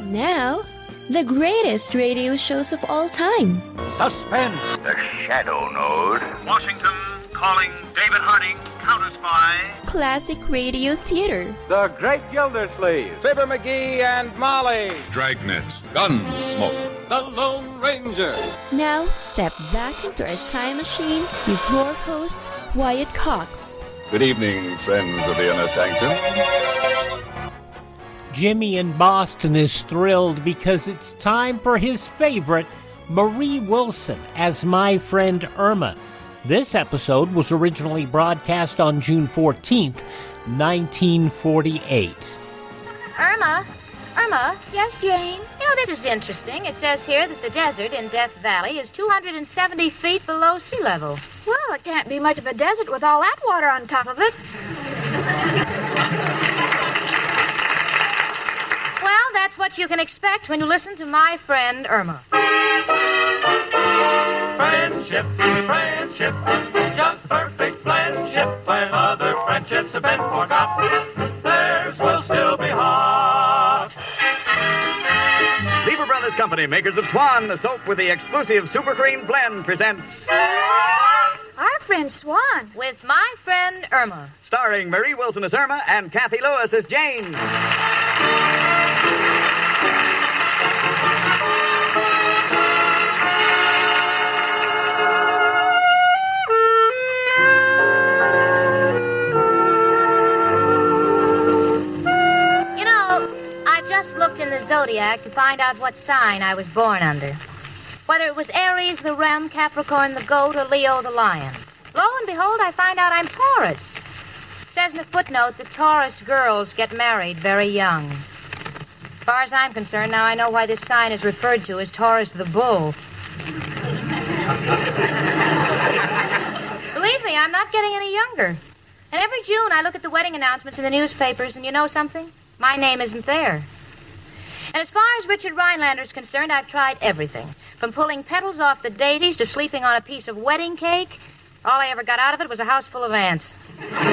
Now, the greatest radio shows of all time. Suspense. The Shadow Node. Washington calling David Harding, Counter-Spy. Classic radio theater. The Great Gildersleeve. Fibber McGee and Molly. Dragnet. Gunsmoke. The Lone Ranger. Now, step back into our time machine with your host, Wyatt Cox. Good evening, friends of the inner sanctum. Jimmy in Boston is thrilled because it's time for his favorite, Marie Wilson, as my friend Irma. This episode was originally broadcast on June 14th, 1948. Irma? Yes, Jane? You know, this is interesting. It says here that the desert in Death Valley is 270 feet below sea level. Well, it can't be much of a desert with all that water on top of it. Well, that's what you can expect when you listen to My Friend Irma. Friendship, friendship, just perfect friendship. When other friendships have been forgot, theirs will still be hot. Lever Brothers Company, makers of Swan, the soap with the exclusive Super Cream Blend, presents Our Friend Swan. With My Friend Irma. Starring Marie Wilson as Irma and Kathy Lewis as Jane. Looked in the zodiac to find out what sign I was born under. Whether it was Aries the ram, Capricorn the goat, or Leo the lion. Lo and behold, I find out I'm Taurus. It says in a footnote that Taurus girls get married very young. As far as I'm concerned, now I know why this sign is referred to as Taurus the bull. Believe me, I'm not getting any younger. And every June I look at the wedding announcements in the newspapers, and you know something? My name isn't there. And as far as Richard Rhinelander's concerned, I've tried everything. From pulling petals off the daisies to sleeping on a piece of wedding cake. All I ever got out of it was a house full of ants. Well, I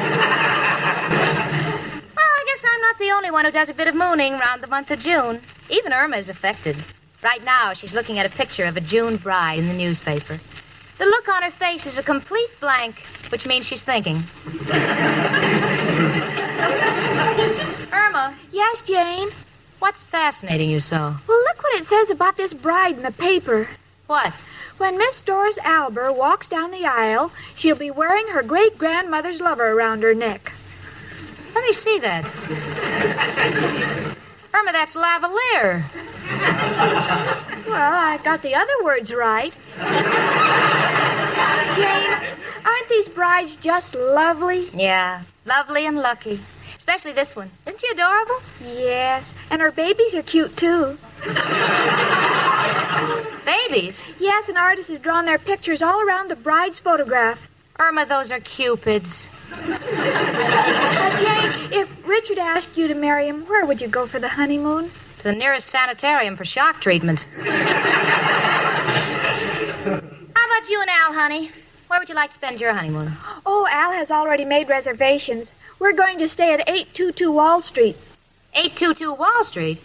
guess I'm not the only one who does a bit of mooning around the month of June. Even Irma is affected. Right now, she's looking at a picture of a June bride in the newspaper. The look on her face is a complete blank, which means she's thinking. Irma. Yes, Jane? What's fascinating you so? Well, look what it says about this bride in the paper. What? When Miss Doris Alber walks down the aisle, she'll be wearing her great-grandmother's lover around her neck. Let me see that. Irma, that's lavalier. Well, I got the other words right. Jane, aren't these brides just lovely? Yeah, lovely and lucky. Especially this one. Isn't she adorable? Yes, and her babies are cute, too. Babies? Yes, an artist has drawn their pictures all around the bride's photograph. Irma, those are cupids. Jane, if Richard asked you to marry him, where would you go for the honeymoon? To the nearest sanitarium for shock treatment. How about you and Al, honey? Where would you like to spend your honeymoon? Oh, Al has already made reservations. We're going to stay at 822 Wall Street. 822 Wall Street?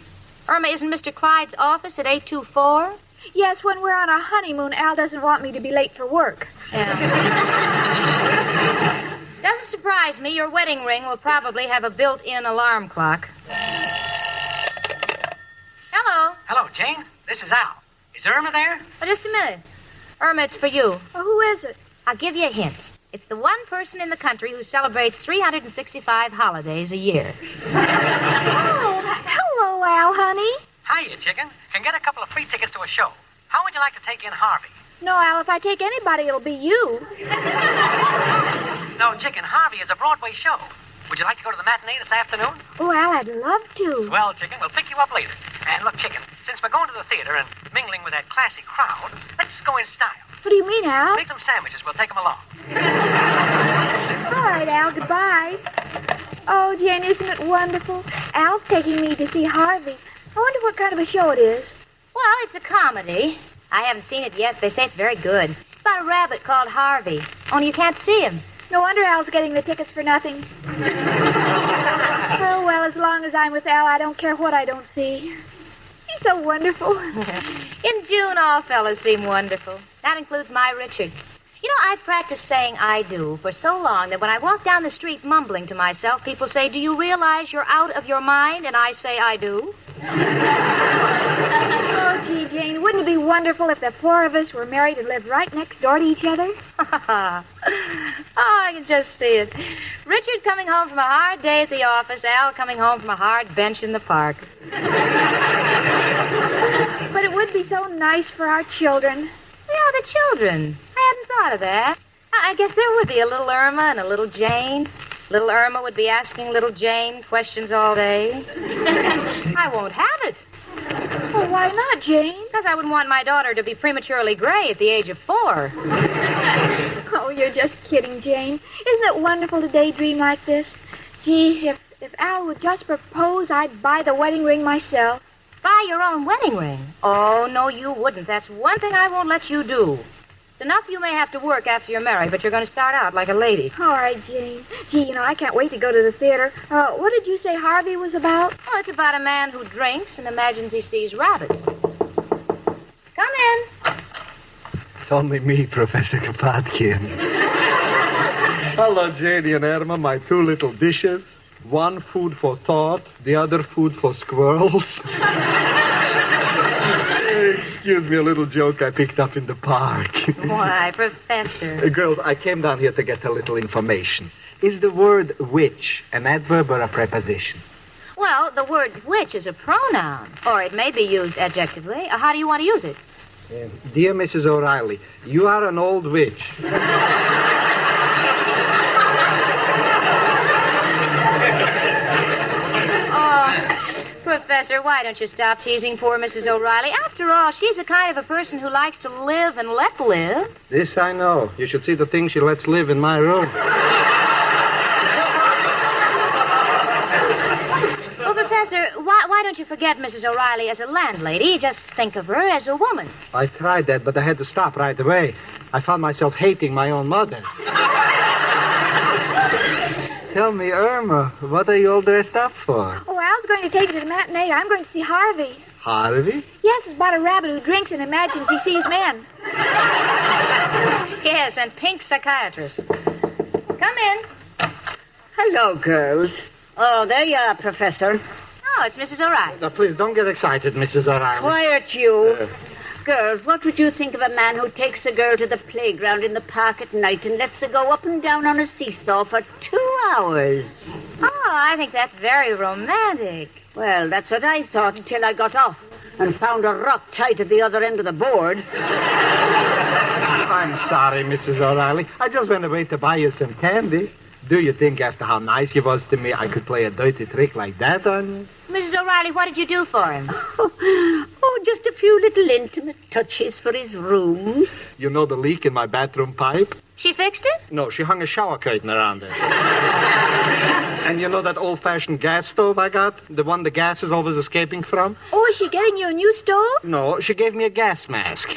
Irma, isn't Mr. Clyde's office at 824? Yes, when we're on a honeymoon, Al doesn't want me to be late for work. Yeah. Doesn't surprise me. Your wedding ring will probably have a built-in alarm clock. Hello. Hello, Jane. This is Al. Is Irma there? Oh, just a minute. Irma, it's for you. Oh, who is it? I'll give you a hint. It's the one person in the country who celebrates 365 holidays a year. Oh, hello, Al, honey. Hiya, chicken. Can get a couple of free tickets to a show. How would you like to take in Harvey? No, Al, if I take anybody, it'll be you. No, chicken, Harvey is a Broadway show. Would you like to go to the matinee this afternoon? Oh, Al, I'd love to. Well, chicken, we'll pick you up later. And look, chicken, since we're going to the theater and mingling with that classy crowd, let's go in style. What do you mean, Al? Make some sandwiches. We'll take them along. All right, Al, goodbye. Oh, Jane, isn't it wonderful? Al's taking me to see Harvey. I wonder what kind of a show it is. Well, it's a comedy. I haven't seen it yet. They say it's very good. It's about a rabbit called Harvey. Only you can't see him. No wonder Al's getting the tickets for nothing. Oh, well, as long as I'm with Al, I don't care what I don't see. He's so wonderful. In June, all fellas seem wonderful. That includes my Richard. You know, I've practiced saying I do for so long that when I walk down the street mumbling to myself, people say, "Do you realize you're out of your mind?" And I say, "I do." Oh, gee, Jane, wouldn't it be wonderful if the four of us were married and lived right next door to each other? Oh, I can just see it. Richard coming home from a hard day at the office, Al coming home from a hard bench in the park. But it would be so nice for our children. Yeah, the children. I hadn't thought of that. I guess there would be a little Irma and a little Jane. Little Irma would be asking little Jane questions all day. I won't have it. Well, why not, Jane? Because I wouldn't want my daughter to be prematurely gray at the age of 4. Oh, you're just kidding, Jane. Isn't it wonderful to daydream like this? Gee, if Al would just propose, I'd buy the wedding ring myself. Buy your own wedding ring? Oh, no, you wouldn't. That's one thing I won't let you do. It's enough you may have to work after you're married, but you're going to start out like a lady. All right, Jane. Gee, I can't wait to go to the theater. What did you say Harvey was about? Oh, it's about a man who drinks and imagines he sees rabbits. Come in. It's only me, Professor Kropotkin. Hello, Janie and Irma, my two little dishes. One food for thought, the other food for squirrels. Excuse me, a little joke I picked up in the park. Why, Professor? Girls, I came down here to get a little information. Is the word which an adverb or a preposition? Well, the word which is a pronoun, or it may be used adjectively. How do you want to use it? Dear Mrs. O'Reilly, you are an old witch. Professor, why don't you stop teasing poor Mrs. O'Reilly? After all, she's the kind of a person who likes to live and let live. This I know. You should see the things she lets live in my room. Well, Professor, why don't you forget Mrs. O'Reilly as a landlady? Just think of her as a woman. I tried that, but I had to stop right away. I found myself hating my own mother. Tell me, Irma, what are you all dressed up for? Oh, Al's going to take me to the matinee. I'm going to see Harvey. Harvey? Yes, it's about a rabbit who drinks and imagines he sees men. Yes, and pink psychiatrist. Come in. Hello, girls. Oh, there you are, Professor. Oh, it's Mrs. O'Reilly. Now, please, don't get excited, Mrs. O'Reilly. Quiet, you. Girls, what would you think of a man who takes a girl to the playground in the park at night and lets her go up and down on a seesaw for 2 hours? Oh, I think that's very romantic. Well, that's what I thought until I got off and found a rock tight at the other end of the board. I'm sorry, Mrs. O'Reilly. I just went away to buy you some candy. Do you think after how nice you was to me, I could play a dirty trick like that on you? Mrs. O'Reilly, what did you do for him? Oh, just a few little intimate touches for his room. You know the leak in my bathroom pipe? She fixed it? No, she hung a shower curtain around it. And you know that old-fashioned gas stove I got? The one the gas is always escaping from? Oh, is she getting you a new stove? No, she gave me a gas mask.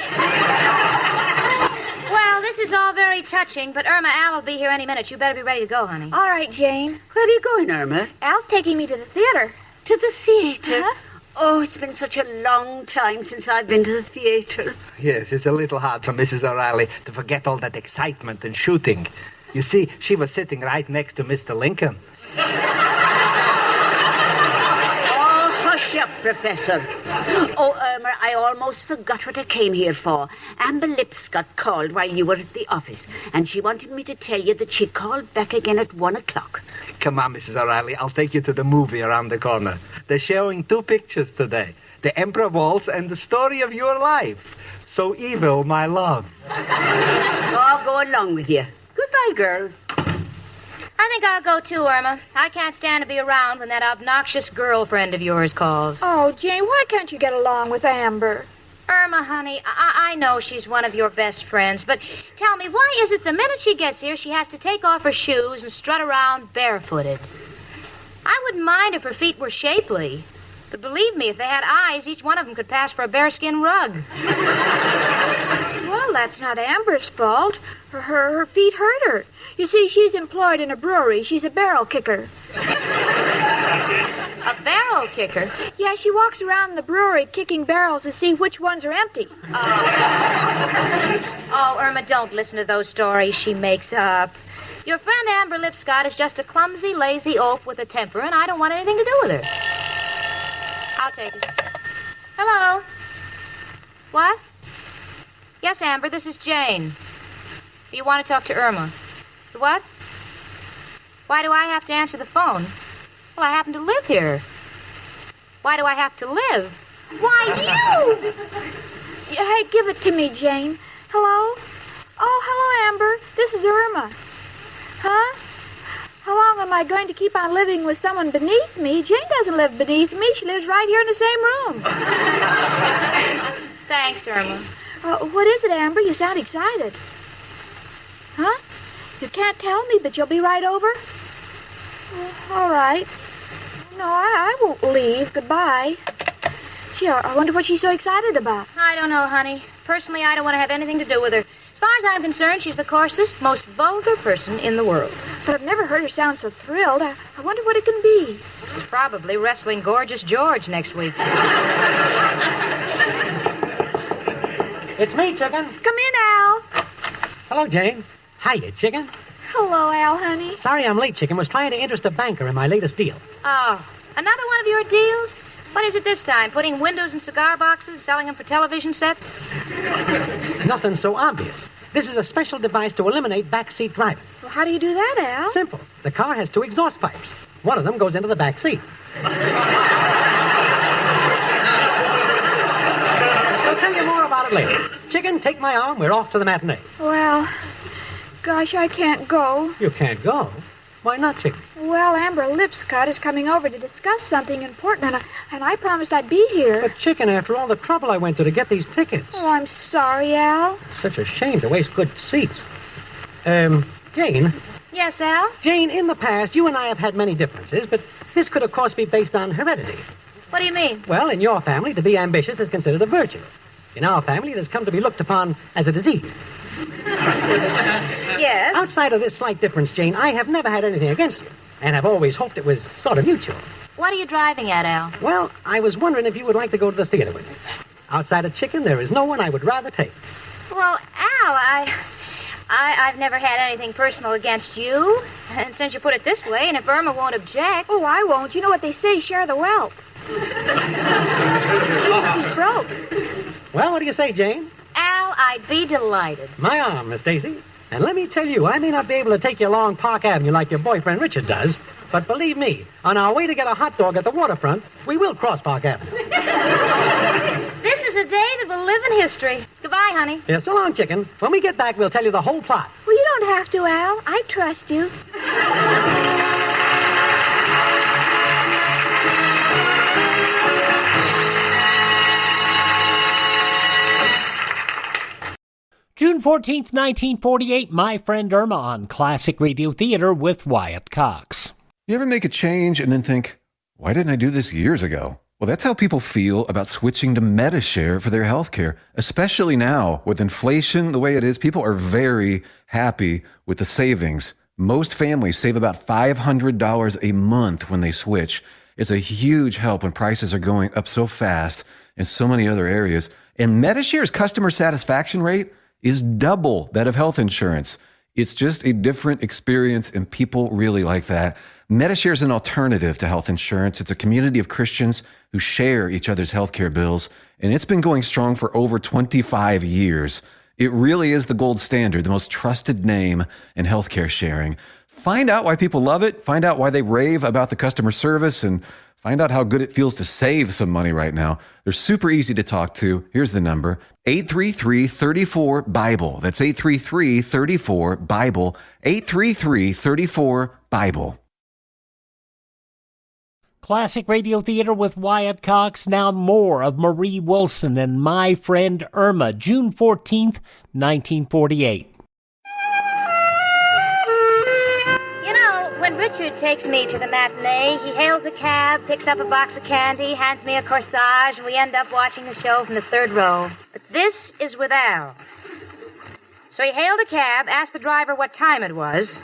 Well, this is all very touching, but Irma, Al will be here any minute. You better be ready to go, honey. All right, Jane. Where are you going, Irma? Al's taking me to the theater. To the theater? Uh-huh. Oh, it's been such a long time since I've been to the theater. Yes, it's a little hard for Mrs. O'Reilly to forget all that excitement and shooting. You see, she was sitting right next to Mr. Lincoln. Oh, hush up, Professor. Oh, Irma, I almost forgot what I came here for. Amber Lips got called while you were at the office, and she wanted me to tell you that she called back again at 1 o'clock. Come on, Mrs. O'Reilly, I'll take you to the movie around the corner. They're showing 2 pictures today. The Emperor Waltz and the story of your life. So evil, my love. I'll go along with you. Goodbye, girls. I think I'll go too, Irma. I can't stand to be around when that obnoxious girlfriend of yours calls. Oh, Jane, why can't you get along with Amber? Irma, honey, I know she's one of your best friends, but tell me, why is it the minute she gets here, she has to take off her shoes and strut around barefooted? I wouldn't mind if her feet were shapely, but believe me, if they had eyes, each one of them could pass for a bearskin rug. Well, that's not Amber's fault. Her feet hurt her. You see, she's employed in a brewery. She's a barrel kicker. A barrel kicker? Yeah, she walks around the brewery kicking barrels to see which ones are empty. Oh, Irma, don't listen to those stories she makes up. Your friend Amber Lipscott is just a clumsy, lazy oaf with a temper, and I don't want anything to do with her. I'll take it. Hello? What? Yes, Amber, this is Jane. You want to talk to Irma? What? Why do I have to answer the phone? Well, I happen to live here. Why do I have to live? Why, you! Hey, give it to me, Jane. Hello? Oh, hello, Amber. This is Irma. Huh? How long am I going to keep on living with someone beneath me? Jane doesn't live beneath me. She lives right here in the same room. Thanks, Irma. What is it, Amber? You sound excited. Huh? You can't tell me, but you'll be right over? All right. No, I won't leave. Goodbye. Gee, I wonder what she's so excited about. I don't know, honey. Personally, I don't want to have anything to do with her. As far as I'm concerned, she's the coarsest, most vulgar person in the world. But I've never heard her sound so thrilled. I wonder what it can be. She's probably wrestling Gorgeous George next week. It's me, Chicken. Come in, Al. Hello, Jane. Hiya, Chicken. Hello, Al, honey. Sorry I'm late, Chicken. Was trying to interest a banker in my latest deal. Oh, another one of your deals? What is it this time? Putting windows in cigar boxes, selling them for television sets? Nothing so obvious. This is a special device to eliminate backseat driving. Well, how do you do that, Al? Simple. The car has 2 exhaust pipes. One of them goes into the back seat. I'll tell you more about it later. Chicken, take my arm. We're off to the matinee. Well, gosh, I can't go. You can't go? Why not, Chicken? Well, Amber Lipscott is coming over to discuss something important, and I promised I'd be here. But, Chicken, after all the trouble I went to get these tickets. Oh, I'm sorry, Al. Such a shame to waste good seats. Jane? Yes, Al? Jane, in the past, you and I have had many differences, but this could, of course, be based on heredity. What do you mean? Well, in your family, to be ambitious is considered a virtue. In our family, it has come to be looked upon as a disease. Yes? Outside of this slight difference, Jane, I have never had anything against you, and have always hoped it was sort of mutual. What are you driving at, Al? Well, I was wondering if you would like to go to the theater with me. Outside of Chicken, there is no one I would rather take. Well, Al, I've never had anything personal against you. And since you put it this way, and if Irma won't object... Oh, I won't. You know what they say, share the wealth. Even if he's broke. Well, what do you say, Jane? Al, I'd be delighted. My arm, Miss Stacy. And let me tell you, I may not be able to take you along Park Avenue like your boyfriend Richard does, but believe me, on our way to get a hot dog at the waterfront, we will cross Park Avenue. This is a day that will live in history. Goodbye, honey. Yeah, so long, Chicken. When we get back, we'll tell you the whole plot. Well, you don't have to, Al. I trust you. June 14th, 1948, My Friend Irma on Classic Radio Theater with Wyatt Cox. You ever make a change and then think, why didn't I do this years ago? Well, that's how people feel about switching to Medishare for their health care, especially now with inflation the way it is. People are very happy with the savings. Most families save about $500 a month when they switch. It's a huge help when prices are going up so fast in so many other areas. And Medishare's customer satisfaction rate is double that of health insurance. It's just a different experience, and people really like that. Medishare is an alternative to health insurance. It's a community of Christians who share each other's healthcare bills, and it's been going strong for over 25 years. It really is the gold standard, the most trusted name in healthcare sharing. Find out why people love it, find out why they rave about the customer service, and find out how good it feels to save some money right now. They're super easy to talk to. Here's the number, 833-34-BIBLE. That's 833-34-BIBLE, 833-34-BIBLE. Classic Radio Theater with Wyatt Cox. Now more of Marie Wilson and My Friend Irma, June 14th, 1948. You know, when Richard takes me to the matinee, he hails a cab, picks up a box of candy, hands me a corsage, and we end up watching the show from the third row. But this is with Al. So he hailed a cab, asked the driver what time it was,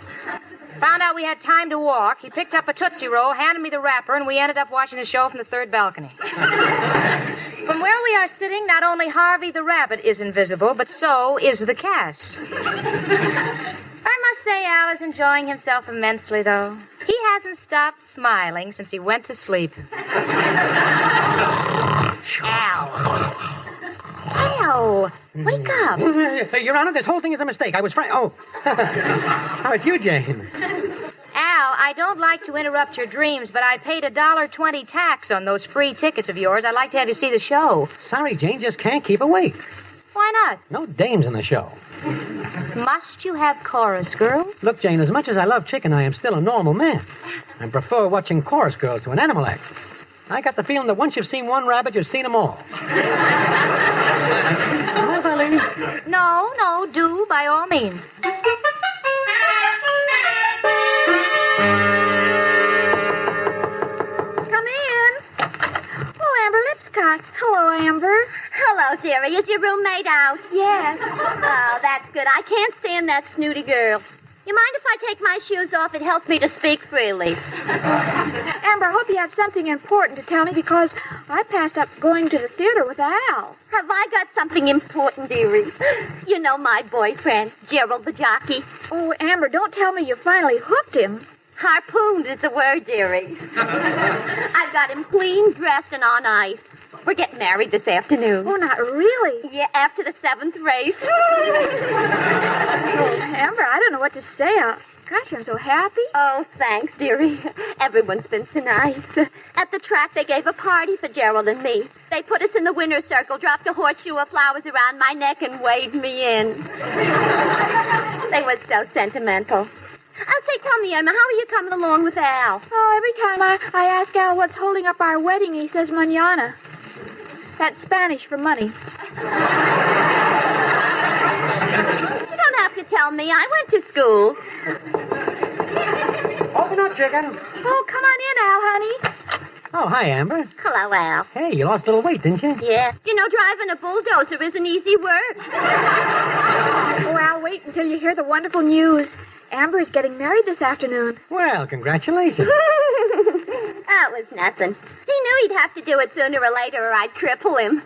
Found out we had time to walk. He picked up a Tootsie Roll, handed me the wrapper, and we ended up watching the show from the third balcony. From where we are sitting, not only Harvey the rabbit is invisible, but so is the cast. I must say Al is enjoying himself immensely, though. He hasn't stopped smiling since he went to sleep. Al! Wake up! Your Honor, this whole thing is a mistake. I was Oh. How is you, Jane? Al, I don't like to interrupt your dreams, but I paid $1.20 tax on those free tickets of yours. I'd like to have you see the show. Sorry, Jane, just can't keep awake. Why not? No dames in the show. Must you have chorus girls? Look, Jane, as much as I love chicken, I am still a normal man. I prefer watching chorus girls to an animal act. I got the feeling that once you've seen one rabbit, you've seen them all. Am I, lady? No, do, by all means. Come in. Oh, Amber Lipscott. Hello, Amber. Hello, dearie. Is your roommate out? Yes. Oh, that's good. I can't stand that snooty girl. You mind if I take my shoes off? It helps me to speak freely. Amber, I hope you have something important to tell me because I passed up going to the theater with Al. Have I got something important, dearie? You know my boyfriend, Gerald the jockey. Oh, Amber, don't tell me you finally hooked him. Harpooned is the word, dearie. I've got him clean, dressed, and on ice. We're getting married this afternoon. Oh, not really? Yeah, after the 7th race. Oh, Amber, I don't know what to say. Gosh, I'm so happy. Oh, thanks, dearie. Everyone's been so nice. At the track, they gave a party for Gerald and me. They put us in the winner's circle, dropped a horseshoe of flowers around my neck, and waved me in. They were so sentimental. Say, tell me, Irma, how are you coming along with Al? Oh, every time I ask Al what's holding up our wedding, he says mañana. That's Spanish for money. You don't have to tell me. I went to school. Open up, chicken. Oh, come on in, Al, honey. Oh, hi, Amber. Hello, Al. Hey, you lost a little weight, didn't you? Yeah. You know, driving a bulldozer isn't easy work. Oh, Al, wait until you hear the wonderful news. Amber is getting married this afternoon. Well, congratulations. That was nothing. He knew he'd have to do it sooner or later or I'd cripple him.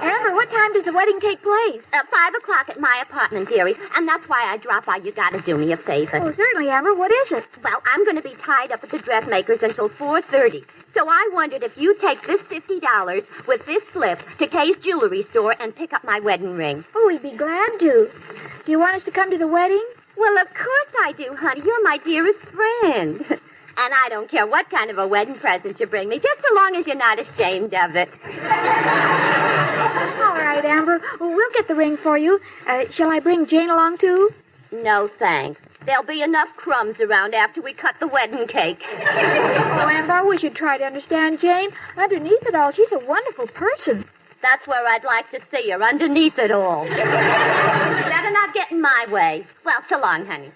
Amber, what time does the wedding take place? 5 o'clock at my apartment, dearie. And that's why I dropped by. You gotta do me a favor. Oh, certainly, Amber. What is it? Well, I'm gonna be tied up at the dressmaker's until 4:30. So I wondered if you'd take this $50 with this slip to Kay's jewelry store and pick up my wedding ring. Oh, we'd be glad to. Do you want us to come to the wedding? Well, of course I do, honey. You're my dearest friend. And I don't care what kind of a wedding present you bring me, just so long as you're not ashamed of it. All right, Amber. Well, we'll get the ring for you. Shall I bring Jane along, too? No, thanks. There'll be enough crumbs around after we cut the wedding cake. Oh, Amber, I wish you'd try to understand Jane. Underneath it all, she's a wonderful person. That's where I'd like to see her, underneath it all. You better not get in my way. Well, so long, honey.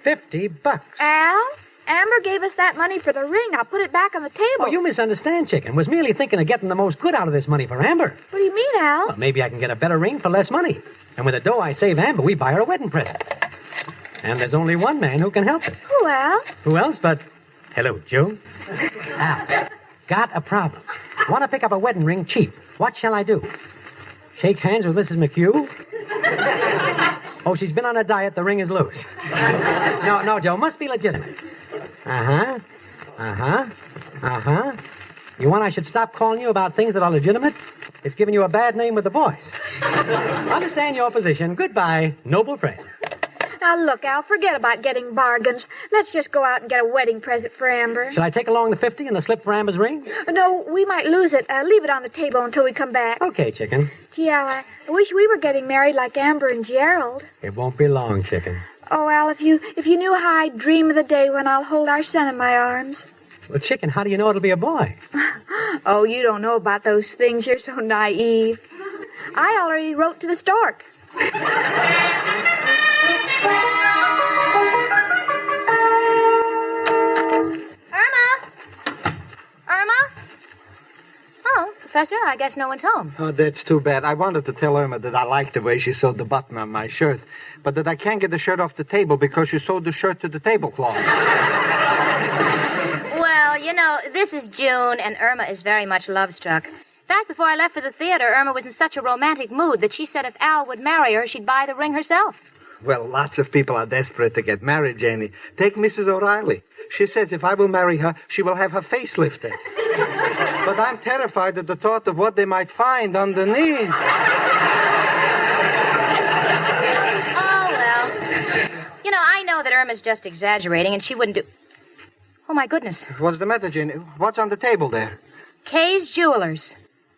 $50. Al? Amber gave us that money for the ring. I'll put it back on the table. Oh, you misunderstand, chicken. Was merely thinking of getting the most good out of this money for Amber. What do you mean, Al? Well, maybe I can get a better ring for less money. And with the dough I save Amber, we buy her a wedding present. And there's only one man who can help us. Who, Al? Who else but... Hello, Joe. Al, got a problem. Want to pick up a wedding ring cheap. What shall I do? Shake hands with Mrs. McHugh? Oh, she's been on a diet. The ring is loose. No, Joe. Must be legitimate. You want I should stop calling you about things that are legitimate? It's giving you a bad name with the boys. Understand your position. Goodbye, noble friend. Now, look, Al, forget about getting bargains. Let's just go out and get a wedding present for Amber. Shall I take along the 50 and the slip for Amber's ring? No, we might lose it. Leave it on the table until we come back. Okay, chicken. Gee, Al, I wish we were getting married like Amber and Gerald. It won't be long, chicken. Oh, Al, if you knew how I dream of the day when I'll hold our son in my arms. Well, chicken, how do you know it'll be a boy? Oh, you don't know about those things. You're so naive. I already wrote to the stork. Professor? I guess no one's home. Oh, that's too bad. I wanted to tell Irma that I like the way she sewed the button on my shirt, but that I can't get the shirt off the table because she sewed the shirt to the tablecloth. Well, you know, this is June, and Irma is very much love-struck. In fact, before I left for the theater, Irma was in such a romantic mood that she said if Al would marry her, she'd buy the ring herself. Well, lots of people are desperate to get married, Janie. Take Mrs. O'Reilly. She says if I will marry her, she will have her face lifted. But I'm terrified at the thought of what they might find underneath. Oh, well. You know, I know that Irma's just exaggerating, and she wouldn't do... Oh, my goodness. What's the matter, Janie? What's on the table there? Kay's Jewelers.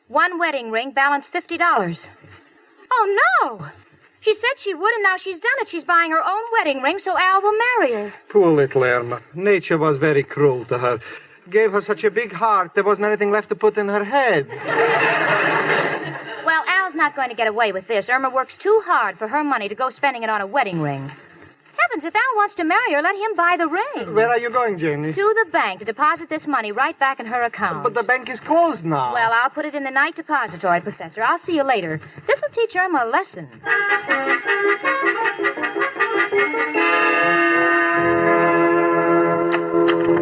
One wedding ring, balance $50. Oh, no! She said she would, and now she's done it. She's buying her own wedding ring so Al will marry her. Poor little Irma. Nature was very cruel to her. Gave her such a big heart, there wasn't anything left to put in her head. Well, Al's not going to get away with this. Irma works too hard for her money to go spending it on a wedding ring. Heavens, if Al wants to marry her, let him buy the ring. Where are you going, Janie? To the bank to deposit this money right back in her account. But the bank is closed now. Well, I'll put it in the night depository, Professor. I'll see you later. This will teach Irma a lesson.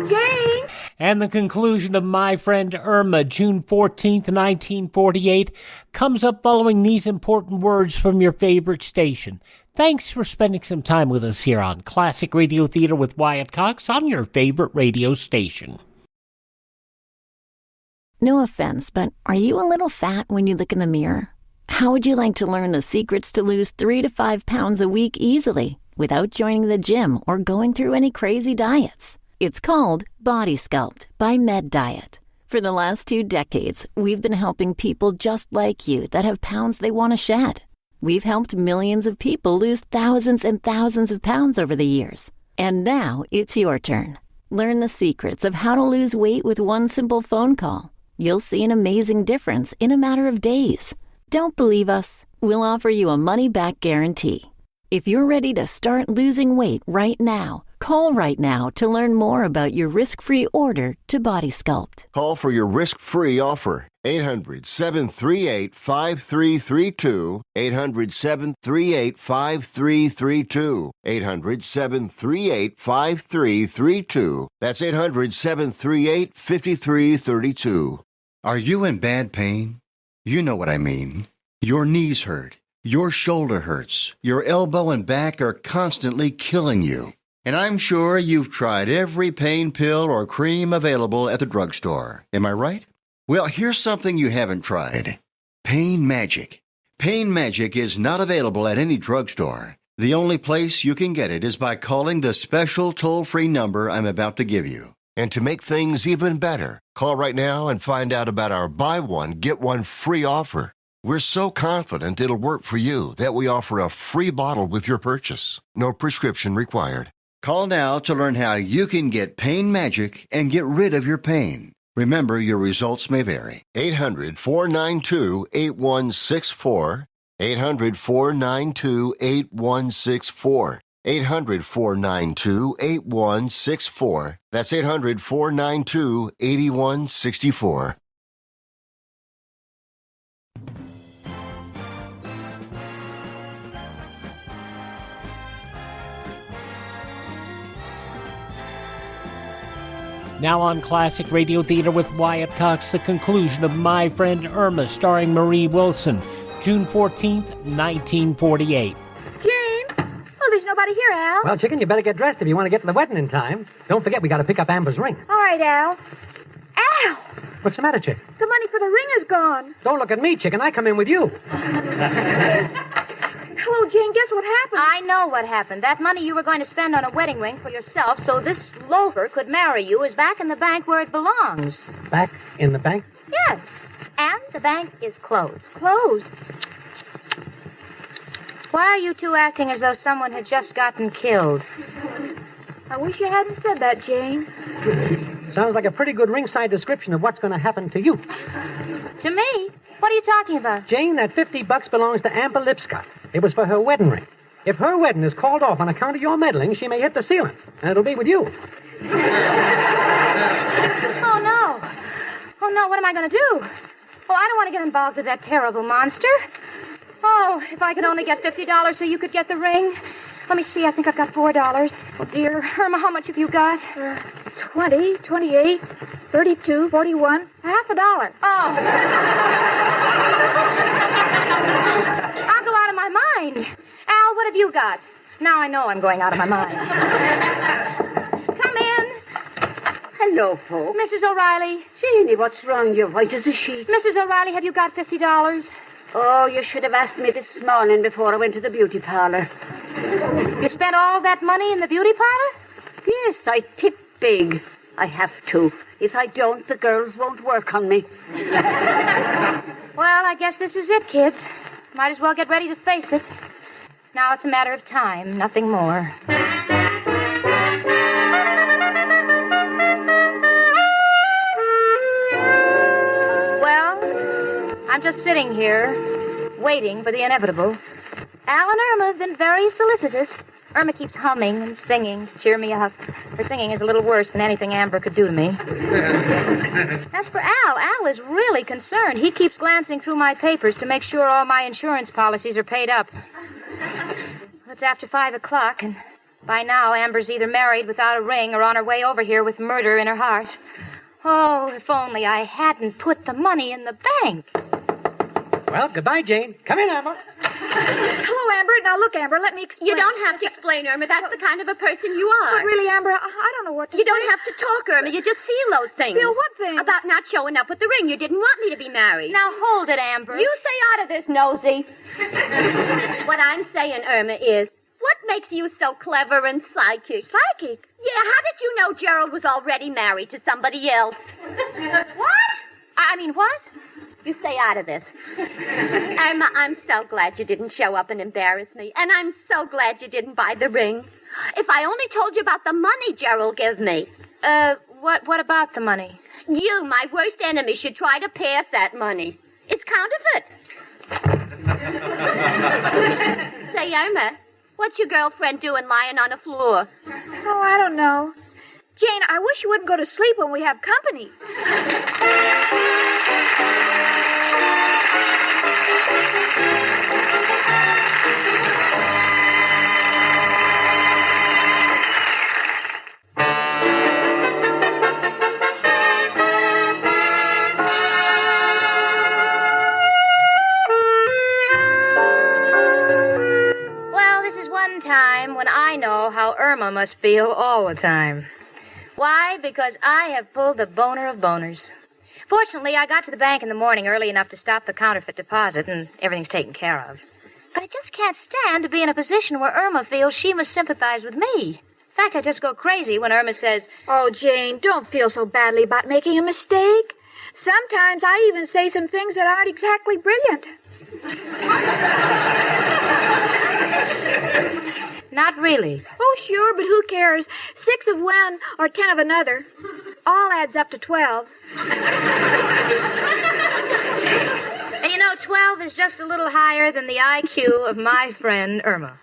Jane! And the conclusion of My Friend Irma, June 14th, 1948, comes up following these important words from your favorite station. Thanks for spending some time with us here on Classic Radio Theater with Wyatt Cox on your favorite radio station. No offense, but are you a little fat when you look in the mirror? How would you like to learn the secrets to lose 3 to 5 pounds a week easily without joining the gym or going through any crazy diets? It's called Body Sculpt by Med Diet. For the last 2 decades, we've been helping people just like you that have pounds they want to shed. We've helped millions of people lose thousands and thousands of pounds over the years. And now it's your turn. Learn the secrets of how to lose weight with one simple phone call. You'll see an amazing difference in a matter of days. Don't believe us? We'll offer you a money-back guarantee. If you're ready to start losing weight right now, call right now to learn more about your risk-free order to Body Sculpt. Call for your risk-free offer. 800-738-5332. 800-738-5332. 800-738-5332. That's 800-738-5332. Are you in bad pain? You know what I mean. Your knees hurt. Your shoulder hurts. Your elbow and back are constantly killing you. And I'm sure you've tried every pain pill or cream available at the drugstore. Am I right? Well, here's something you haven't tried. Pain Magic. Pain Magic is not available at any drugstore. The only place you can get it is by calling the special toll-free number I'm about to give you. And to make things even better, call right now and find out about our buy one, get one free offer. We're so confident it'll work for you that we offer a free bottle with your purchase. No prescription required. Call now to learn how you can get Pain Magic and get rid of your pain. Remember, your results may vary. 800-492-8164. 800-492-8164. 800-492-8164. That's 800-492-8164. Now on Classic Radio Theater with Wyatt Cox, the conclusion of My Friend Irma, starring Marie Wilson, June 14th, 1948. Jane! Oh, there's nobody here, Al. Well, chicken, you better get dressed if you want to get to the wedding in time. Don't forget, we got to pick up Amber's ring. All right, Al. Al! What's the matter, chick? The money for the ring is gone. Don't look at me, chicken. I come in with you. Hello, Jane. Guess what happened? I know what happened. That money you were going to spend on a wedding ring for yourself so this loafer could marry you is back in the bank where it belongs. Back in the bank? Yes. And the bank is closed. Closed? Why are you two acting as though someone had just gotten killed? I wish you hadn't said that, Jane. Sounds like a pretty good ringside description of what's going to happen to you. To me? What are you talking about? Jane, that $50 belongs to Amber Lipscott. It was for her wedding ring. If her wedding is called off on account of your meddling, she may hit the ceiling, and it'll be with you. Oh, no. Oh, no, what am I going to do? Oh, I don't want to get involved with that terrible monster. Oh, if I could only get $50 so you could get the ring. Let me see, I think I've got $4. Oh, dear. Irma, how much have you got? 20, 28, 32, 41, half a dollar. Oh. I'll go out of my mind. Al, what have you got? Now I know I'm going out of my mind. Come in. Hello, folks. Mrs. O'Reilly. Janie, what's wrong? You're white as a sheet. Mrs. O'Reilly, have you got $50? Oh, you should have asked me this morning before I went to the beauty parlor. You spent all that money in the beauty parlor? Yes, I tip big. I have to. If I don't, the girls won't work on me. Well, I guess this is it, kids. Might as well get ready to face it. Now it's a matter of time, nothing more. Well, I'm just sitting here, waiting for the inevitable. Al and Irma have been very solicitous. Irma keeps humming and singing to cheer me up. Her singing is a little worse than anything Amber could do to me. As for Al is really concerned. He keeps glancing through my papers to make sure all my insurance policies are paid up. It's after 5 o'clock, and by now Amber's either married without a ring or on her way over here with murder in her heart. Oh, if only I hadn't put the money in the bank. Well, goodbye, Jane. Come in, Irma. Hello, Amber. Now, look, Amber, let me explain. You don't have to explain, Irma. That's the kind of a person you are. But really, Amber, I don't know what to say. You don't have to talk, Irma. You just feel those things. Feel what things? About not showing up with the ring. You didn't want me to be married. Now, hold it, Amber. You stay out of this, nosy. What I'm saying, Irma, is what makes you so clever and psychic? Psychic? Yeah, how did you know Gerald was already married to somebody else? What? I mean, what? You stay out of this. Irma, I'm so glad you didn't show up and embarrass me. And I'm so glad you didn't buy the ring. If I only told you about the money Gerald gave me. What about the money? You, my worst enemy, should try to pass that money. It's counterfeit. Say, Irma, what's your girlfriend doing lying on the floor? Oh, I don't know. Jane, I wish you wouldn't go to sleep when we have company. Well, this is one time when I know how Irma must feel all the time. Why? Because I have pulled the boner of boners. Fortunately, I got to the bank in the morning early enough to stop the counterfeit deposit, and everything's taken care of. But I just can't stand to be in a position where Irma feels she must sympathize with me. In fact, I just go crazy when Irma says, "Oh, Jane, don't feel so badly about making a mistake. Sometimes I even say some things that aren't exactly brilliant." Not really. Oh, sure, but who cares? 6 of one or 10 of another. All adds up to 12. And you know, 12 is just a little higher than the IQ of my friend Irma.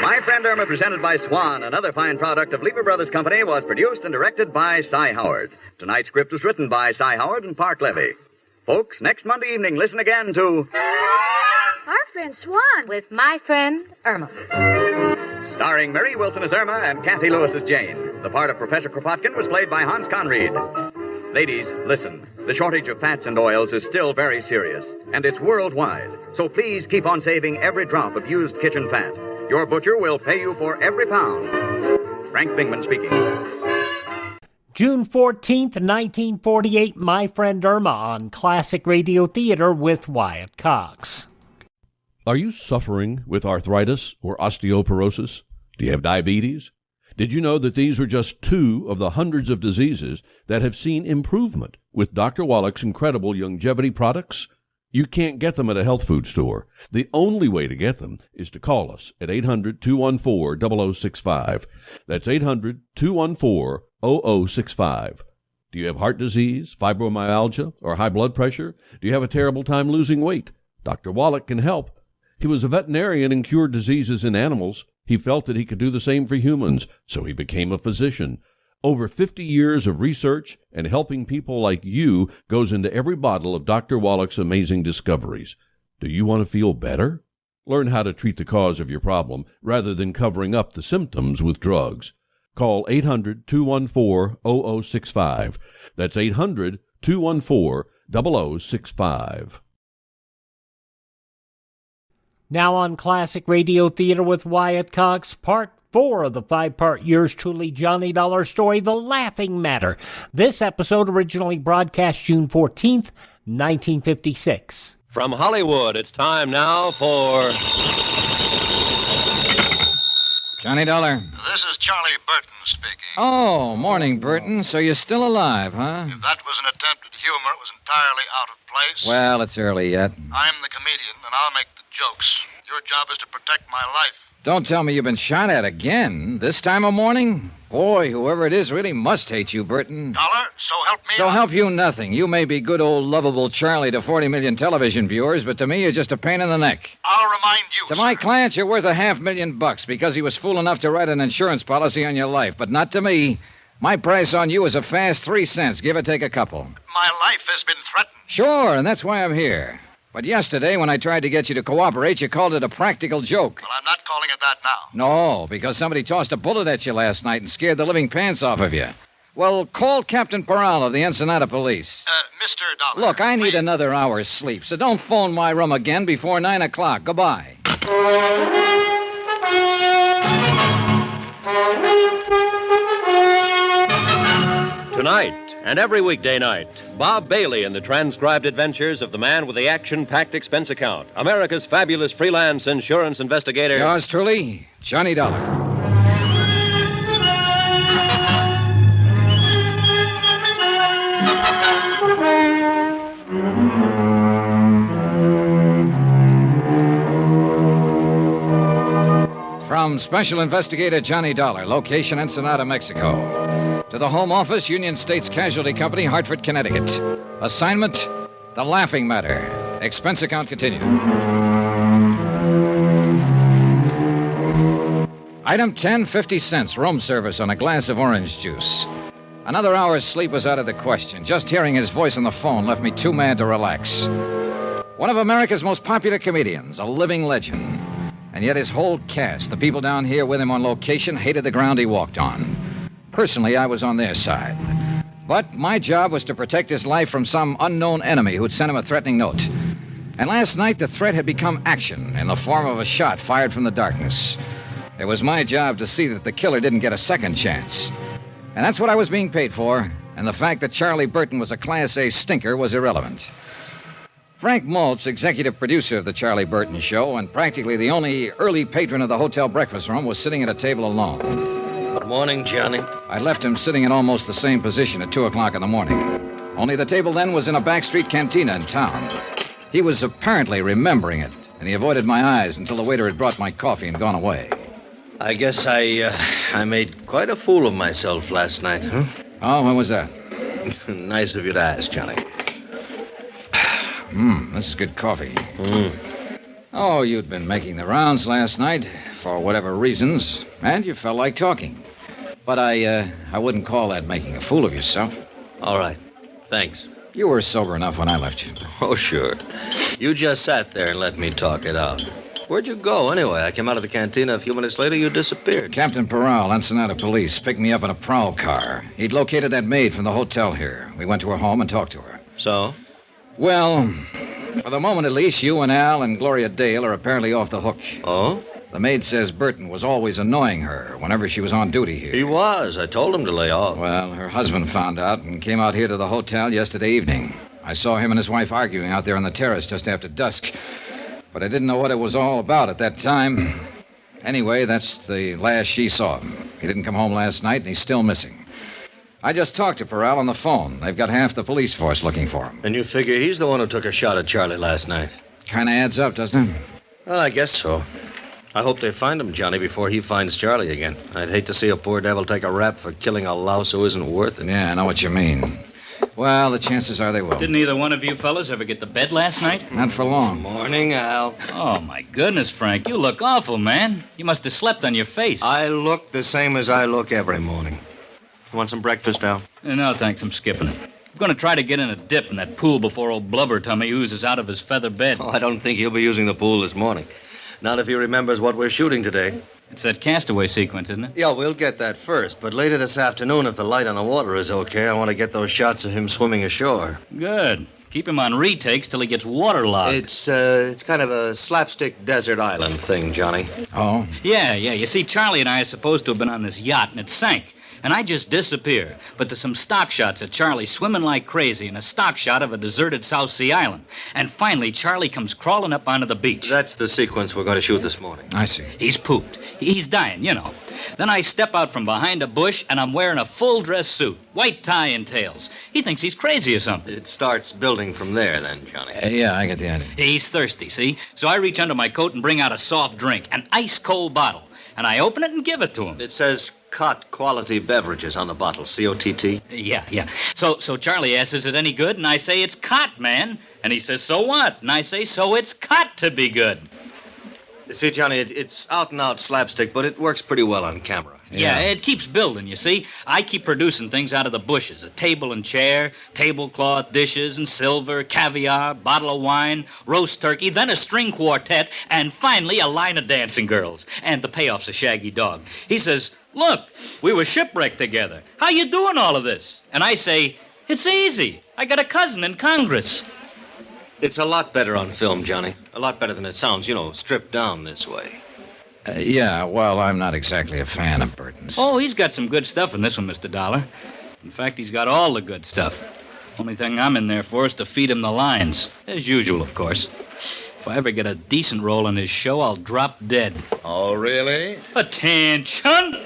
My Friend Irma, presented by Swan, another fine product of Lever Brothers Company, was produced and directed by Cy Howard. Tonight's script was written by Cy Howard and Park Levy. Folks, next Monday evening, listen again to Our Friend Swan. With My Friend Irma. Starring Mary Wilson as Irma and Kathy Lewis as Jane. The part of Professor Kropotkin was played by Hans Conried. Ladies, listen. The shortage of fats and oils is still very serious, and it's worldwide. So please keep on saving every drop of used kitchen fat. Your butcher will pay you for every pound. Frank Bingman speaking. June 14th, 1948, My Friend Irma on Classic Radio Theater with Wyatt Cox. Are you suffering with arthritis or osteoporosis? Do you have diabetes? Did you know that these are just 2 of the hundreds of diseases that have seen improvement with Dr. Wallach's incredible longevity products? You can't get them at a health food store. The only way to get them is to call us at 800-214-0065. That's 800-214-0065. Do you have heart disease, fibromyalgia, or high blood pressure? Do you have a terrible time losing weight? Dr. Wallach can help. He was a veterinarian and cured diseases in animals. He felt that he could do the same for humans, so he became a physician. Over 50 years of research and helping people like you goes into every bottle of Dr. Wallach's amazing discoveries. Do you want to feel better? Learn how to treat the cause of your problem rather than covering up the symptoms with drugs. Call 800-214-0065. That's 800-214-0065. Now on Classic Radio Theater with Wyatt Cox, Part 4 of the 5-part Yours Truly Johnny Dollar story, The Laughing Matter. This episode originally broadcast June 14th, 1956. From Hollywood, it's time now for... Johnny Dollar. This is Charlie Burton speaking. Oh, morning, Burton. So you're still alive, huh? If that was an attempt at humor, it was entirely out of place. Well, it's early yet. I'm the comedian, and I'll make the jokes. Your job is to protect my life. Don't tell me you've been shot at again. This time of morning? Boy, whoever it is really must hate you, Burton. Dollar, so help me. So help you nothing. You may be good old lovable Charlie to 40 million television viewers, but to me you're just a pain in the neck. I'll remind you, To my clients, you're worth $500,000 because he was fool enough to write an insurance policy on your life, but not to me. My price on you is a fast 3 cents, give or take a couple. My life has been threatened. Sure, and that's why I'm here. But yesterday, when I tried to get you to cooperate, you called it a practical joke. Well, I'm not calling it that now. No, because somebody tossed a bullet at you last night and scared the living pants off of you. Well, call Captain Peral of the Ensenada Police. Mr. Dollar. Look, I need another hour's sleep, so don't phone my room again before 9 o'clock. Goodbye. Tonight and every weekday night, Bob Bailey in the transcribed adventures of the man with the action-packed expense account, America's fabulous freelance insurance investigator. Yours truly, Johnny Dollar. From Special Investigator Johnny Dollar, location Ensenada, Mexico. To the Home Office, Union States Casualty Company, Hartford, Connecticut. Assignment, The Laughing Matter. Expense account continued. Item 10, 50 cents, room service on a glass of orange juice. Another hour's sleep was out of the question. Just hearing his voice on the phone left me too mad to relax. One of America's most popular comedians, a living legend. And yet his whole cast, the people down here with him on location, hated the ground he walked on. Personally, I was on their side. But my job was to protect his life from some unknown enemy who'd sent him a threatening note. And last night, the threat had become action in the form of a shot fired from the darkness. It was my job to see that the killer didn't get a second chance. And that's what I was being paid for, and the fact that Charlie Burton was a Class A stinker was irrelevant. Frank Maltz, executive producer of the Charlie Burton Show, and practically the only early patron of the hotel breakfast room, was sitting at a table alone. Good morning, Johnny. I left him sitting in almost the same position at 2 o'clock in the morning. Only the table then was in a backstreet cantina in town. He was apparently remembering it, and he avoided my eyes until the waiter had brought my coffee and gone away. I guess I made quite a fool of myself last night, huh? Oh, when was that? Nice of you to ask, Johnny. This is good coffee. Oh, you'd been making the rounds last night, for whatever reasons, and you felt like talking. But I wouldn't call that making a fool of yourself. All right. Thanks. You were sober enough when I left you. Oh, sure. You just sat there and let me talk it out. Where'd you go, anyway? I came out of the cantina a few minutes later, you disappeared. Captain Peral, Ensenada Police, picked me up in a prowl car. He'd located that maid from the hotel here. We went to her home and talked to her. So? Well, for the moment at least, you and Al and Gloria Dale are apparently off the hook. Oh? The maid says Burton was always annoying her whenever she was on duty here. He was. I told him to lay off. Well, her husband found out and came out here to the hotel yesterday evening. I saw him and his wife arguing out there on the terrace just after dusk. But I didn't know what it was all about at that time. Anyway, that's the last she saw of him. He didn't come home last night, and he's still missing. I just talked to Peral on the phone. They've got half the police force looking for him. And you figure he's the one who took a shot at Charlie last night? Kind of adds up, doesn't it? Well, I guess so. I hope they find him, Johnny, before he finds Charlie again. I'd hate to see a poor devil take a rap for killing a louse who isn't worth it. Yeah, I know what you mean. Well, the chances are they will. Didn't either one of you fellas ever get to bed last night? Not for long. Morning, Al. Oh, my goodness, Frank. You look awful, man. You must have slept on your face. I look the same as I look every morning. You want some breakfast, Al? No, thanks. I'm skipping it. I'm going to try to get in a dip in that pool before old Blubber Tummy oozes out of his feather bed. Oh, I don't think he'll be using the pool this morning. Not if he remembers what we're shooting today. It's that castaway sequence, isn't it? Yeah, we'll get that first. But later this afternoon, if the light on the water is okay, I want to get those shots of him swimming ashore. Good. Keep him on retakes till he gets waterlogged. It's kind of a slapstick desert island thing, Johnny. Oh? Yeah. You see, Charlie and I are supposed to have been on this yacht, and it sank. And I just disappear. But there's some stock shots of Charlie swimming like crazy and a stock shot of a deserted South Sea island. And finally, Charlie comes crawling up onto the beach. That's the sequence we're going to shoot this morning. I see. He's pooped. He's dying, you know. Then I step out from behind a bush, and I'm wearing a full-dress suit, white tie and tails. He thinks he's crazy or something. It starts building from there, then, Johnny. Yeah, I get the idea. He's thirsty, see? So I reach under my coat and bring out a soft drink, an ice-cold bottle. And I open it and give it to him. It says Cott Quality Beverages on the bottle, C-O-T-T. Yeah. So Charlie asks, is it any good? And I say, it's Cott, man. And he says, so what? And I say, so it's Cott to be good. See, Johnny, it's out-and-out slapstick, but it works pretty well on camera. Yeah, it keeps building, you see. I keep producing things out of the bushes. A table and chair, tablecloth, dishes and silver, caviar, bottle of wine, roast turkey, then a string quartet, and finally a line of dancing girls. And the payoff's a shaggy dog. He says, look, we were shipwrecked together. How you doing all of this? And I say, it's easy. I got a cousin in Congress. It's a lot better on film, Johnny. A lot better than it sounds, stripped down this way. Yeah, well, I'm not exactly a fan of Burton's. Oh, he's got some good stuff in this one, Mr. Dollar. In fact, he's got all the good stuff. Only thing I'm in there for is to feed him the lines. As usual, of course. If I ever get a decent role in his show, I'll drop dead. Oh, really? Attention!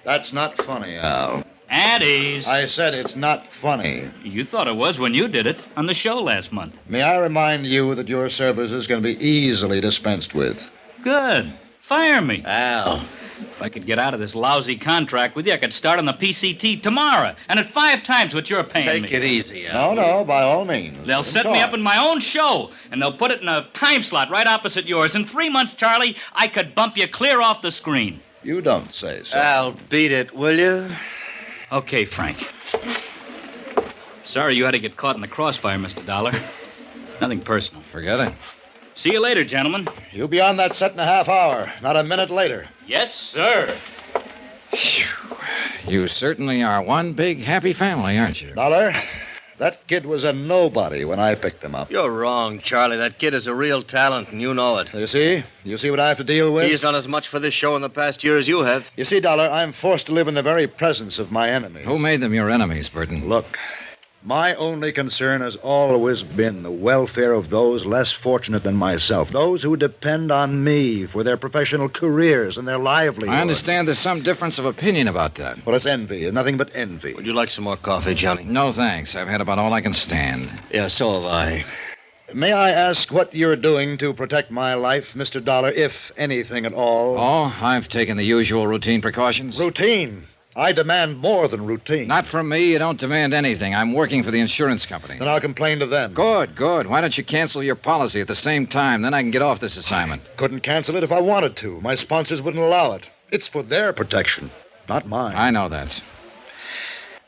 That's not funny, Al. At ease. I said it's not funny. You thought it was when you did it on the show last month. May I remind you that your services can be easily dispensed with? Good. Fire me. Al. If I could get out of this lousy contract with you, I could start on the PCT tomorrow, and at 5 times what you're paying me. Take it easy, Al. No, by all means. They'll set me up in my own show, and they'll put it in a time slot right opposite yours. In 3 months, Charlie, I could bump you clear off the screen. You don't say so. Al, beat it, will you? Okay, Frank. Sorry you had to get caught in the crossfire, Mr. Dollar. Nothing personal. Forget it. See you later, gentlemen. You'll be on that set in a half hour, not a minute later. Yes, sir. You certainly are one big happy family, aren't you? Dollar, that kid was a nobody when I picked him up. You're wrong, Charlie. That kid is a real talent, and you know it. You see? You see what I have to deal with? He's done as much for this show in the past year as you have. You see, Dollar, I'm forced to live in the very presence of my enemy. Who made them your enemies, Burton? Look, my only concern has always been the welfare of those less fortunate than myself, those who depend on me for their professional careers and their livelihood. I understand there's some difference of opinion about that. Well, it's envy, nothing but envy. Would you like some more coffee, Johnny? No, thanks. I've had about all I can stand. Yeah, so have I. May I ask what you're doing to protect my life, Mr. Dollar, if anything at all? Oh, I've taken the usual routine precautions. Routine? I demand more than routine. Not from me. You don't demand anything. I'm working for the insurance company. Then I'll complain to them. Good. Why don't you cancel your policy at the same time? Then I can get off this assignment. Couldn't cancel it if I wanted to. My sponsors wouldn't allow it. It's for their protection, not mine. I know that.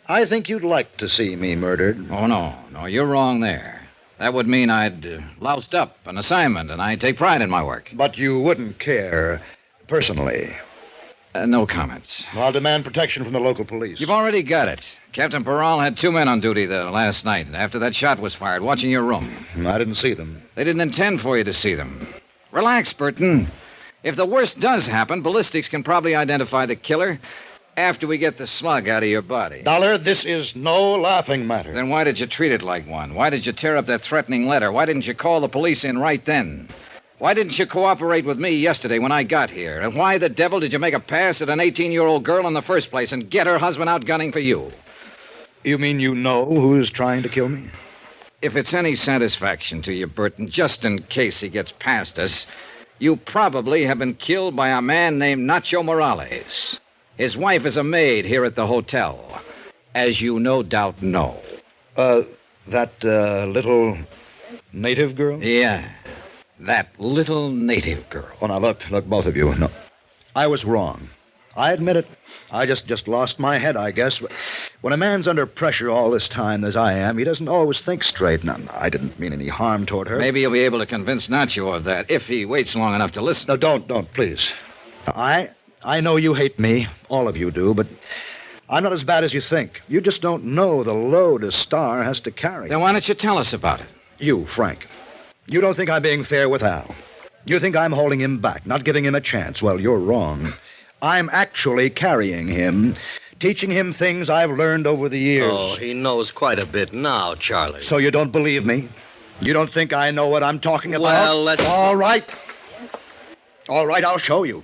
I think you'd like to see me murdered. Oh, no, you're wrong there. That would mean I'd loused up an assignment, and I take pride in my work. But you wouldn't care personally. No comments. I'll demand protection from the local police. You've already got it. Captain Peral had 2 men on duty there last night after that shot was fired, watching your room. I didn't see them. They didn't intend for you to see them. Relax, Burton. If the worst does happen, ballistics can probably identify the killer after we get the slug out of your body. Dollar, this is no laughing matter. Then why did you treat it like one? Why did you tear up that threatening letter? Why didn't you call the police in right then? Why didn't you cooperate with me yesterday when I got here? And why the devil did you make a pass at an 18-year-old girl in the first place and get her husband out gunning for you? You mean you know who's trying to kill me? If it's any satisfaction to you, Burton, just in case he gets past us, you probably have been killed by a man named Nacho Morales. His wife is a maid here at the hotel, as you no doubt know. That little native girl? Yeah, that little native girl. Oh, now look, both of you. No, I was wrong. I admit it. I just lost my head, I guess. When a man's under pressure all this time, as I am, he doesn't always think straight. Now, I didn't mean any harm toward her. Maybe you'll be able to convince Nacho of that if he waits long enough to listen. No, don't, please. I know you hate me. All of you do, but I'm not as bad as you think. You just don't know the load a star has to carry. Then why don't you tell us about it? You, Frank. You don't think I'm being fair with Al. You think I'm holding him back, not giving him a chance. Well, you're wrong. I'm actually carrying him, teaching him things I've learned over the years. Oh, he knows quite a bit now, Charlie. So you don't believe me? You don't think I know what I'm talking about? Well, let's... All right, I'll show you.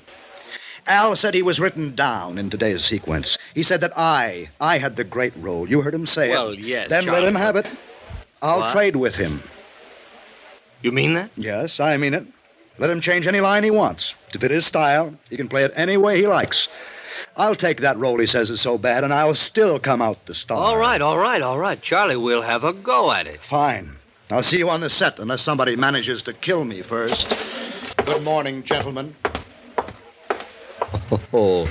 Al said he was written down in today's sequence. He said that I had the great role. You heard him say it. Well, yes, Then Charlie, let him have it. I'll What? trade with him. You mean that? Yes, I mean it. Let him change any line he wants. To fit his style, he can play it any way he likes. I'll take that role he says is so bad, and I'll still come out the star. All right. Charlie, we'll have a go at it. Fine. I'll see you on the set, unless somebody manages to kill me first. Good morning, gentlemen. Oh,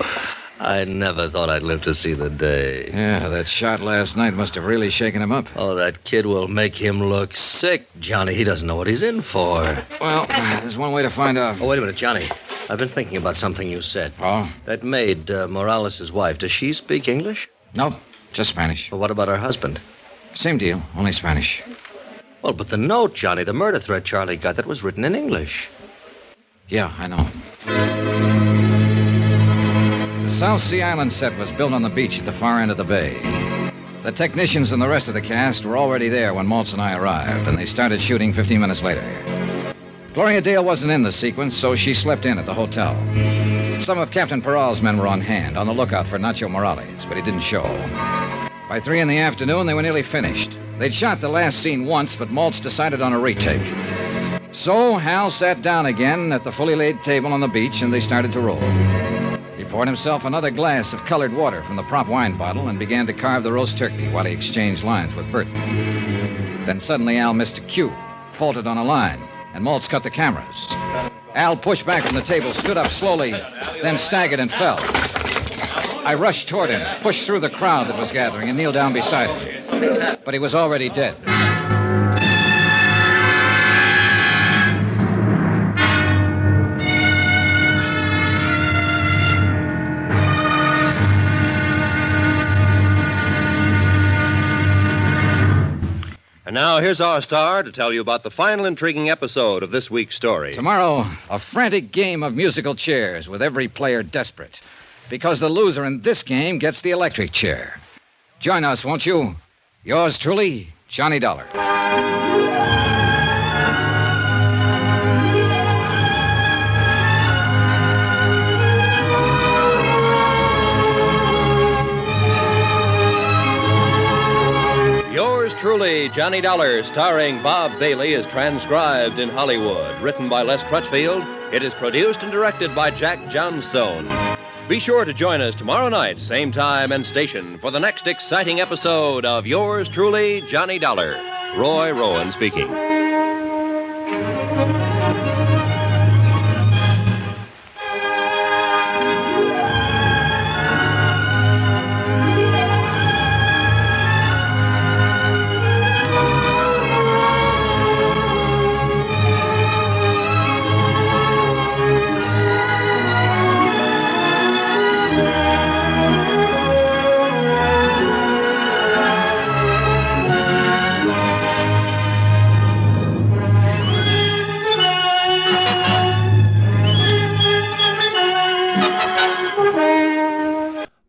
I never thought I'd live to see the day. Yeah, that shot last night must have really shaken him up. Oh, that kid will make him look sick, Johnny. He doesn't know what he's in for. Well, there's one way to find out. Oh, wait a minute, Johnny. I've been thinking about something you said. Oh? That maid, Morales' wife, does she speak English? Nope, just Spanish. Well, what about her husband? Same deal, only Spanish. Well, but the note, Johnny, the murder threat Charlie got, that was written in English. Yeah, I know. The South Sea Island set was built on the beach at the far end of the bay. The technicians and the rest of the cast were already there when Maltz and I arrived, and they started shooting 15 minutes later. Gloria Dale wasn't in the sequence, so she slept in at the hotel. Some of Captain Peral's men were on hand, on the lookout for Nacho Morales, but he didn't show. By 3 in the afternoon, they were nearly finished. They'd shot the last scene once, but Maltz decided on a retake. So Hal sat down again at the fully laid table on the beach, and they started to roll. He poured himself another glass of colored water from the prop wine bottle and began to carve the roast turkey while he exchanged lines with Burton. Then suddenly Al missed a cue, faltered on a line, and Maltz cut the cameras. Al pushed back from the table, stood up slowly, then staggered and fell. I rushed toward him, pushed through the crowd that was gathering, and kneeled down beside him. But he was already dead. And now here's our star to tell you about the final intriguing episode of this week's story. Tomorrow, a frantic game of musical chairs with every player desperate. Because the loser in this game gets the electric chair. Join us, won't you? Yours truly, Johnny Dollar. Yours truly, Johnny Dollar, starring Bob Bailey, is transcribed in Hollywood. Written by Les Crutchfield, it is produced and directed by Jack Johnstone. Be sure to join us tomorrow night, same time and station, for the next exciting episode of Yours truly, Johnny Dollar. Roy Rowan speaking.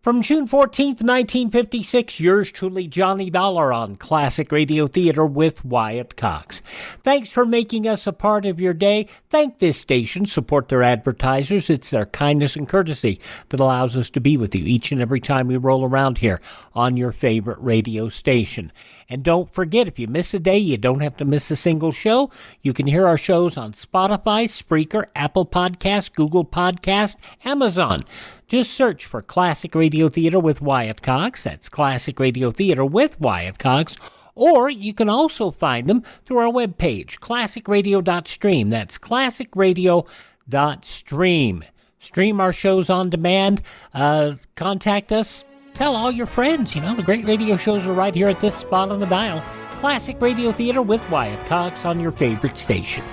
From June 14th, 1956, yours truly, Johnny Dollar, on Classic Radio Theater with Wyatt Cox. Thanks for making us a part of your day. Thank this station. Support their advertisers. It's their kindness and courtesy that allows us to be with you each and every time we roll around here on your favorite radio station. And don't forget, if you miss a day, you don't have to miss a single show. You can hear our shows on Spotify, Spreaker, Apple Podcast, Google Podcast, Amazon. Just search for Classic Radio Theater with Wyatt Cox. That's Classic Radio Theater with Wyatt Cox. Or you can also find them through our webpage, classicradio.stream. That's classicradio.stream. Stream our shows on demand. Contact us. Tell all your friends. The great radio shows are right here at this spot on the dial. Classic Radio Theater with Wyatt Cox on your favorite station.